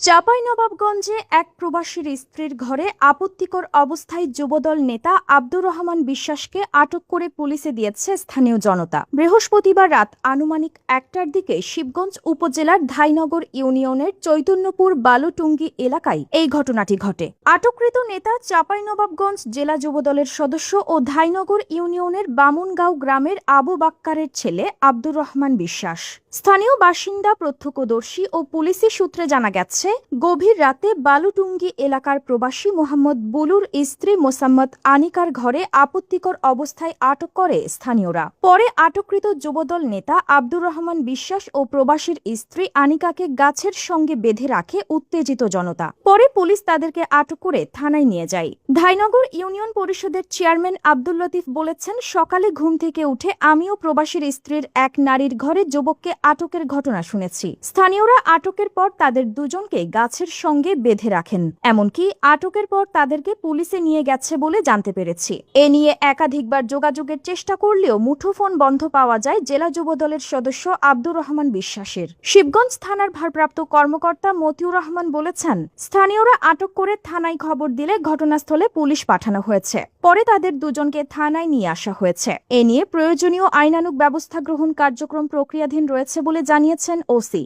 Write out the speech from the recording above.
চাঁপাইনবাবগঞ্জে এক প্রবাসীর স্ত্রীর ঘরে আপত্তিকর অবস্থায় যুবদল নেতা আব্দুর রহমান বিশ্বাসকে আটক করে পুলিশে দিয়েছে স্থানীয় জনতা। বৃহস্পতিবার রাত আনুমানিক ১টার দিকে শিবগঞ্জ উপজেলার ধাইনগর ইউনিয়নের চৈতন্যপুর বালুটুঙ্গি এলাকায় এই ঘটনাটি ঘটে। আটককৃত নেতা চাঁপাইনবাবগঞ্জ জেলা যুবদলের সদস্য ও ধাইনগর ইউনিয়নের বামুনগাঁও গ্রামের আবু বাক্কারের ছেলে আব্দুর রহমান বিশ্বাস। স্থানীয় বাসিন্দা, প্রত্যক্ষদর্শী ও পুলিশি সূত্রে জানা গেছে, গভীর রাতে বালুটুঙ্গি এলাকার প্রবাসী মোহাম্মদ বুলুর স্ত্রী মোসাম্মদ আনিকার ঘরে আপত্তিকর অবস্থায় আটক করে স্থানীয়রা। পরে আটককৃত যুবদল নেতা আব্দুর রহমান বিশ্বাস ও প্রবাসীর স্ত্রী আনিকাকে গাছের সঙ্গে বেঁধে রাখে উত্তেজিত জনতা। পরে পুলিশ তাদেরকে আটক করে থানায় নিয়ে যায়। ধাইনগর ইউনিয়ন পরিষদের চেয়ারম্যান আব্দুল লতিফ বলেছেন, সকালে ঘুম থেকে উঠে আমিও প্রবাসীর স্ত্রীর এক নারীর ঘরে যুবককে আটকের ঘটনা শুনেছি। স্থানীয়রা আটকের পর তাদের দুজনকে গাছের সঙ্গে বেঁধে রাখেন, এমনকি আটকের পর তাদেরকে পুলিশে নিয়ে গেছে বলে জানতে পেরেছি। এ নিয়ে একাধিকবার যোগাযোগের চেষ্টা করলেও মুঠোফোন বন্ধ পাওয়া যায় জেলা যুবদলের সদস্য আব্দুর রহমান বিশ্বাসের। শিবগঞ্জ থানার ভারপ্রাপ্ত কর্মকর্তা মতিউর রহমান বলেছেন, স্থানীয়রা আটক করে থানায় খবর দিলে ঘটনাস্থলে পুলিশ পাঠানো হয়েছে। পরে তাদের দুজনকে থানায় নিয়ে আসা হয়েছে। এ নিয়ে প্রয়োজনীয় আইনানুগ ব্যবস্থা গ্রহণ কার্যক্রম প্রক্রিয়াধীন রয়েছে বলে জানিয়েছেন ওসি।